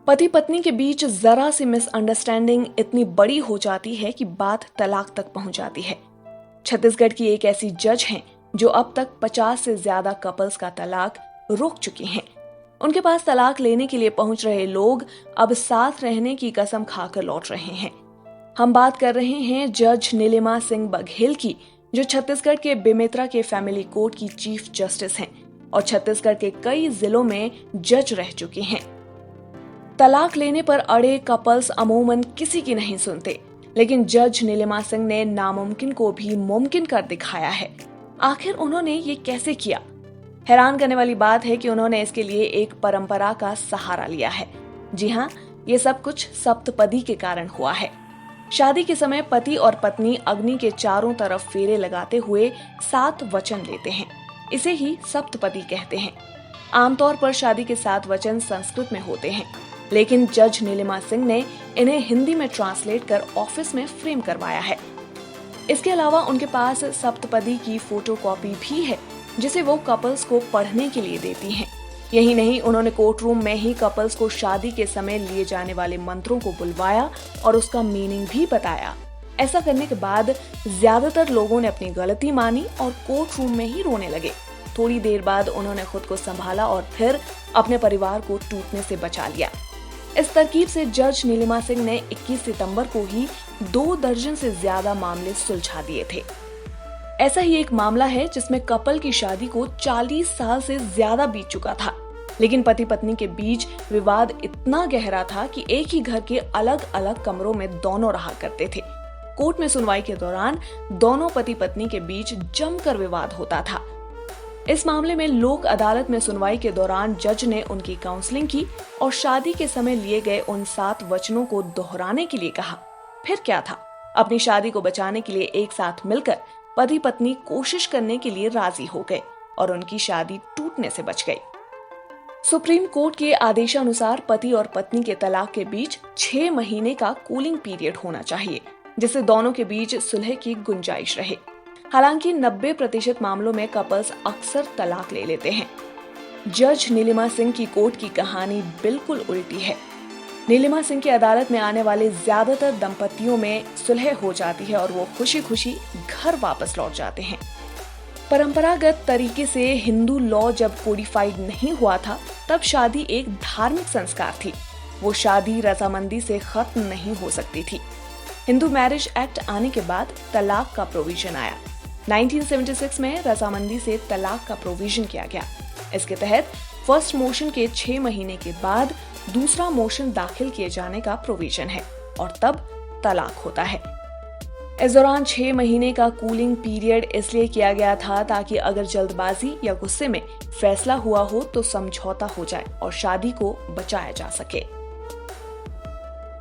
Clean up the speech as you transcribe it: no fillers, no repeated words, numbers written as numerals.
पति पत्नी के बीच जरा सी मिसअंडरस्टैंडिंग इतनी बड़ी हो जाती है कि बात तलाक तक पहुंच जाती है। छत्तीसगढ़ की एक ऐसी जज हैं जो अब तक 50 से ज्यादा कपल्स का तलाक रोक चुकी हैं। उनके पास तलाक लेने के लिए पहुंच रहे लोग अब साथ रहने की कसम खाकर लौट रहे हैं। हम बात कर रहे हैं जज नीलिमा सिंह बघेल की, जो छत्तीसगढ़ के बेमेतरा के फैमिली कोर्ट की चीफ जस्टिस हैं और छत्तीसगढ़ के कई जिलों में जज रह चुकी हैं। तलाक लेने पर अड़े कपल्स अमूमन किसी की नहीं सुनते, लेकिन जज नीलिमा सिंह ने नामुमकिन को भी मुमकिन कर दिखाया है। आखिर उन्होंने ये कैसे किया? हैरान करने वाली बात है कि उन्होंने इसके लिए एक परंपरा का सहारा लिया है। जी हाँ, ये सब कुछ सप्तपदी के कारण हुआ है। शादी के समय पति और पत्नी अग्नि के चारों तरफ फेरे लगाते हुए 7 वचन लेते हैं। इसे ही सप्तपदी कहते हैं। आमतौर पर शादी के 7 वचन संस्कृत में होते हैं, लेकिन जज नीलिमा सिंह ने इन्हें हिंदी में ट्रांसलेट कर ऑफिस में फ्रेम करवाया है। इसके अलावा उनके पास सप्तपदी की फोटोकॉपी भी है, जिसे वो कपल्स को पढ़ने के लिए देती हैं। यही नहीं, उन्होंने कोर्ट रूम में ही कपल्स को शादी के समय लिए जाने वाले मंत्रों को बुलवाया और उसका मीनिंग भी बताया। ऐसा करने के बाद ज्यादातर लोगों ने अपनी गलती मानी और कोर्ट रूम में ही रोने लगे। थोड़ी देर बाद उन्होंने खुद को संभाला और फिर अपने परिवार को टूटने से बचा लिया। इस तरकीब से जज नीलिमा सिंह ने 21 सितंबर को ही 2 दर्जन से ज्यादा मामले सुलझा दिए थे। ऐसा ही एक मामला है जिसमें कपल की शादी को 40 साल से ज्यादा बीत चुका था, लेकिन पति पत्नी के बीच विवाद इतना गहरा था कि एक ही घर के अलग अलग कमरों में दोनों रहा करते थे। कोर्ट में सुनवाई के दौरान दोनों पति पत्नी के बीच जमकर विवाद होता था। इस मामले में लोक अदालत में सुनवाई के दौरान जज ने उनकी काउंसलिंग की और शादी के समय लिए गए उन 7 वचनों को दोहराने के लिए कहा। फिर क्या था, अपनी शादी को बचाने के लिए एक साथ मिलकर पति पत्नी कोशिश करने के लिए राजी हो गए और उनकी शादी टूटने से बच गई। सुप्रीम कोर्ट के आदेशानुसार पति और पत्नी के तलाक के बीच 6 महीने का कूलिंग पीरियड होना चाहिए, जिससे दोनों के बीच सुलह की गुंजाइश रहे। हालांकि 90% मामलों में कपल्स अक्सर तलाक ले लेते हैं। जज नीलिमा सिंह की कोर्ट की कहानी बिल्कुल उल्टी है। नीलिमा सिंह की अदालत में आने वाले ज्यादातर दंपतियों में सुलह हो जाती है और वो खुशी खुशी घर वापस लौट जाते हैं। परंपरागत तरीके से हिंदू लॉ जब कोडिफाइड नहीं हुआ था, तब शादी एक धार्मिक संस्कार थी। वो शादी रजामंदी से खत्म नहीं हो सकती थी। हिंदू मैरिज एक्ट आने के बाद तलाक का प्रोविजन आया। 1976 में रजामंदी से तलाक का प्रोविजन किया गया। इसके तहत फर्स्ट मोशन के 6 महीने के बाद दूसरा मोशन दाखिल किए जाने का प्रोविजन है और तब तलाक होता है। इस दौरान 6 महीने का कूलिंग पीरियड इसलिए किया गया था ताकि अगर जल्दबाजी या गुस्से में फैसला हुआ हो तो समझौता हो जाए और शादी को बचाया जा सके।